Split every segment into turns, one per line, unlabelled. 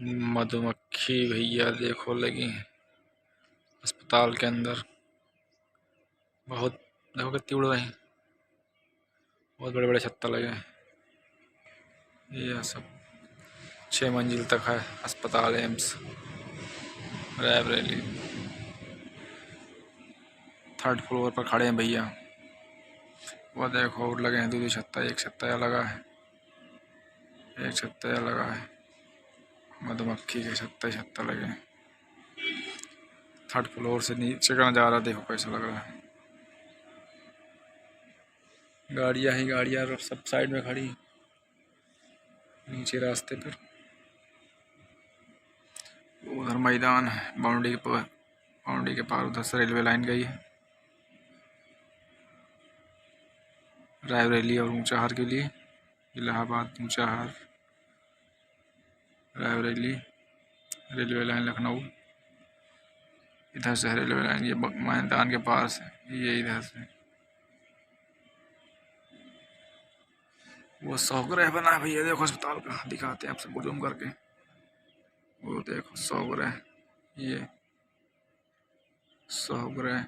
मधुमक्खी भैया देखो लगी हैं अस्पताल के अंदर। बहुत देखो कितनी उड़ रही हैं। बहुत बड़े बड़े छत्ता लगे हैं। ये सब 6 मंजिल तक है अस्पताल एम्स रायबरेली। 3rd फ्लोर पर खड़े हैं भैया। वो देखो और लगे हैं दूसरी छत्ता। एक छत्ता लगा है, एक छत्ता लगा है। मधुमक्खी के छत्ता लगे हैं। 3rd फ्लोर से नीचे का नज़ारा देखो कैसा लग रहा है। गाड़ियाँ ही गाड़ियाँ सब साइड में खड़ी नीचे रास्ते पर। उधर मैदान है, बाउंड्री के पार उधर से रेलवे लाइन गई है रायबरेली और ऊंचाहार के लिए। Allahabad, Unchahar, Raebareli, railway line Lucknow. इधर से रेलवे लाइन ये मैदान के पास है। ये इधर से वो सौगरह बना है भैया। देखो अस्पताल का दिखाते हैं आपसे जूम करके। वो देखो सौगरह, ये सौगरह।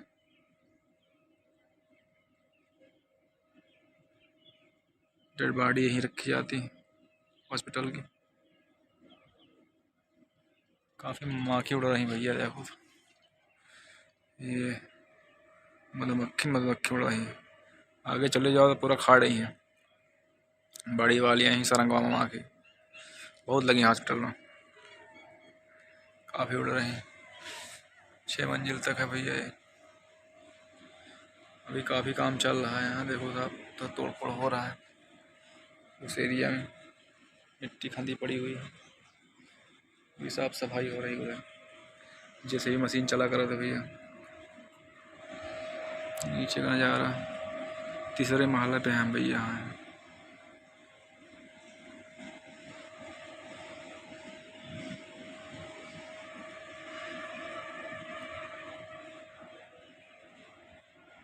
डेड बॉडी यहीं रखी जाती है हॉस्पिटल की। काफ़ी माखी उड़ रही भैया देखो। ये मधुमक्खी उड़ रही है। आगे चले जाओ तो पूरा खा रही हैं। बड़ी वाली यहीं सरंगवा मामा की बहुत लगी हॉस्पिटल में। काफ़ी उड़ रही हैं। 6 मंजिल तक है भैया ये। अभी काफ़ी काम चल रहा है यहाँ। देखो साहब तो तोड़ फोड़ हो रहा है उस एरिया में। मिट्टी खंदी पड़ी हुई है। ये साफ सफाई हो रही है। जैसे ही मशीन चला कर रहे थे भैया। नीचे का नज़ारा 3रे महले पे हैं भैया। यहाँ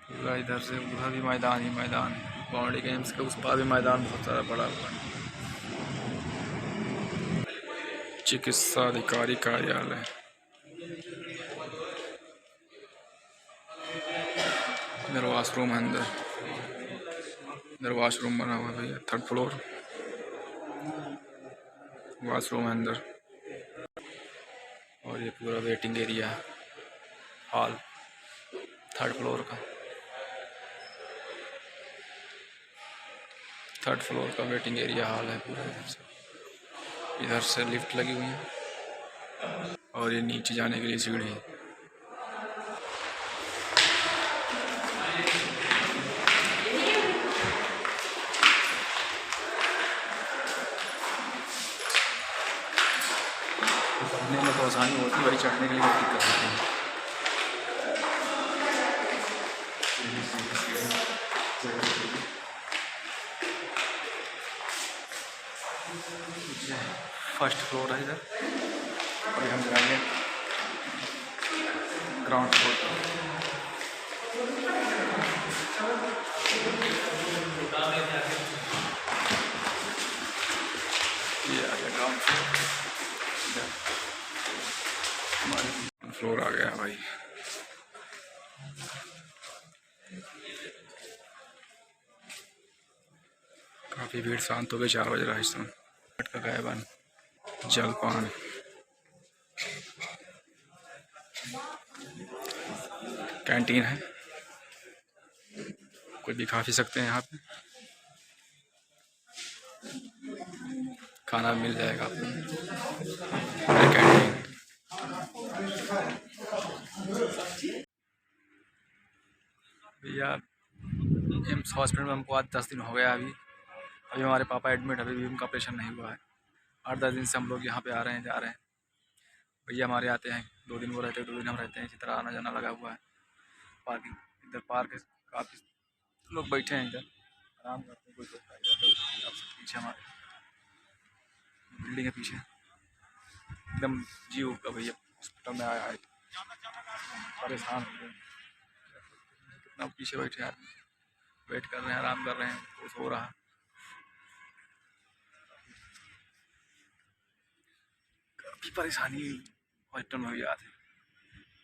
पूरा इधर से उधर भी मैदान ही मैदान है। बाउंड्री गेम्स के उस पार भी मैदान बहुत सारा पड़ा हुआ है। चिकित्सा अधिकारी कार्यालय। इधर वॉशरूम है अंदर। इधर वॉशरूम बना हुआ है भैया। 3rd फ्लोर वॉशरूम है अंदर। और ये पूरा वेटिंग एरिया है, हॉल 3rd फ्लोर का। 3rd फ्लोर का वेटिंग एरिया हॉल है पूरा। इधर से लिफ्ट लगी हुई है और ये नीचे जाने के लिए सीढ़ी है। चढ़ने में तो आसानी होती है, वही चढ़ने के लिए बहुत दिक्कत होती है। फर्स्ट फ्लोर है इधर। अभी हम जाएंगे ग्राउंड फ्लोर पर। ये आ गया ग्राउंड फ्लोर आ गया भाई। काफ़ी भीड़। शांत हो गई। 4 बज रहा है इस समय। का गायबन जलपान। कैंटीन है, कुछ भी खा पी सकते हैं यहाँ पे। खाना मिल जाएगा आपको। कैंटीन भैया। एम्स हॉस्पिटल में हमको आज 10 दिन हो गया। अभी हमारे पापा एडमिट। अभी भी उनका ऑपरेशन नहीं हुआ है। 8-10 दिन से हम लोग यहाँ पे आ रहे हैं, जा रहे हैं। भैया हमारे आते हैं, 2 दिन वो रहते हैं, 2 दिन हम रहते हैं। इसी तरह आना जाना लगा हुआ है। पार्किंग इधर पार्क है, काफ़ी लोग बैठे हैं इधर आराम करते हैं। कोई पीछे हमारे बिल्डिंग है पीछे एकदम जीव का भैया हॉस्पिटल में आया है। परेशान हो गए। कितना पीछे बैठे हैं आदमी, वेट कर रहे हैं, आराम कर रहे हैं। कुछ हो रहा है। परेशानी हॉस्पिटल में भी आते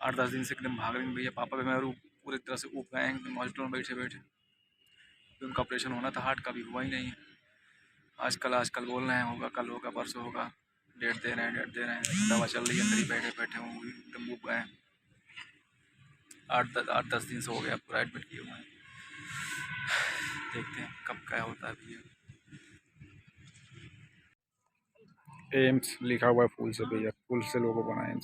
8-10 दिन से एकदम भाग रहे हैं भैया। पापा भी मेरे पूरी तरह से ऊब गए हैं एकदम हॉस्पिटल में बैठे बैठे। उनका ऑपरेशन होना था हार्ट का, भी हुआ ही नहीं है। आजकल बोल रहे हैं होगा, कल होगा, परसों होगा, डेट दे रहे हैं। दवा चल रही है, अंदर ही बैठे बैठे हूँ, एकदम ऊब गए हैं। 8-10 दिन से हो गया पूरा एडमिट किए हुए हैं। देखते हैं कब क्या होता है भैया। एम्स लिखा हुआ है फूल से भैया, फूल से लोगो बना है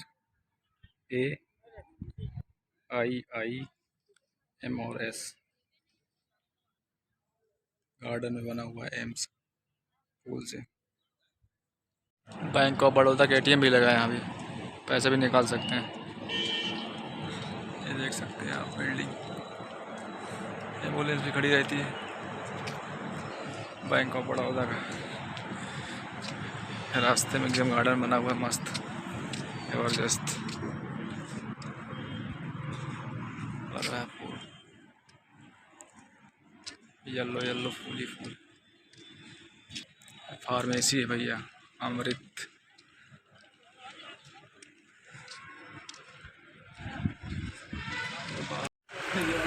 AIIMS। गार्डन में बना हुआ है एम्स फूल से। बैंक ऑफ बड़ौदा का ATM भी लगा है यहाँ भी, पैसे भी निकाल सकते हैं। ये देख सकते हैं आप बिल्डिंग, एम्बुलेंस भी खड़ी रहती है बैंक ऑफ बड़ौदा का। रास्ते में एकदम गार्डन बना हुआ है मस्त ज़बरदस्त। लग रहा है फूल, येलो फूल ही फूल। फार्मेसी है भैया, अमृत।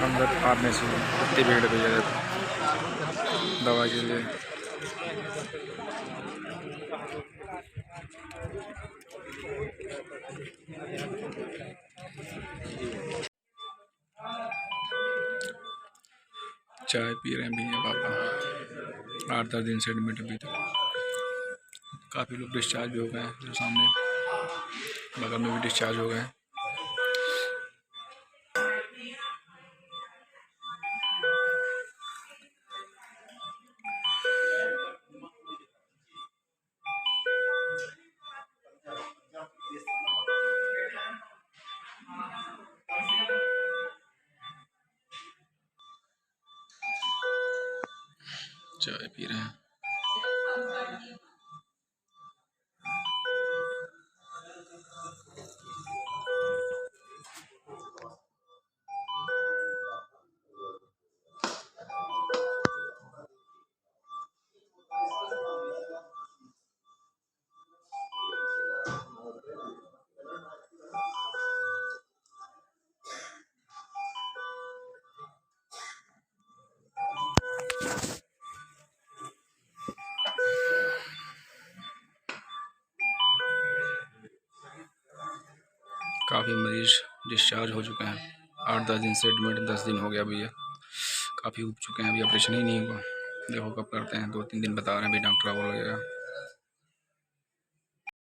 अंदर फार्मेसी में कितनी भीड़ भैया, देखो दवा के लिए। चाय पी रहे हैं भैया पापा, 8-10 दिन से एडमिट अभी तक। काफ़ी लोग डिस्चार्ज भी हो गए हैं, जो सामने बगल में भी डिस्चार्ज हो गए हैं। चाय पी रहे हैं। काफ़ी मरीज डिस्चार्ज हो चुके हैं, 8-10 दिन से एडमिट, 10 दिन हो गया भैया। काफ़ी उब चुके हैं, अभी ऑपरेशन ही नहीं हुआ। देखो कब करते हैं, 2-3 दिन बता रहे हैं अभी डॉक्टर बोल गया।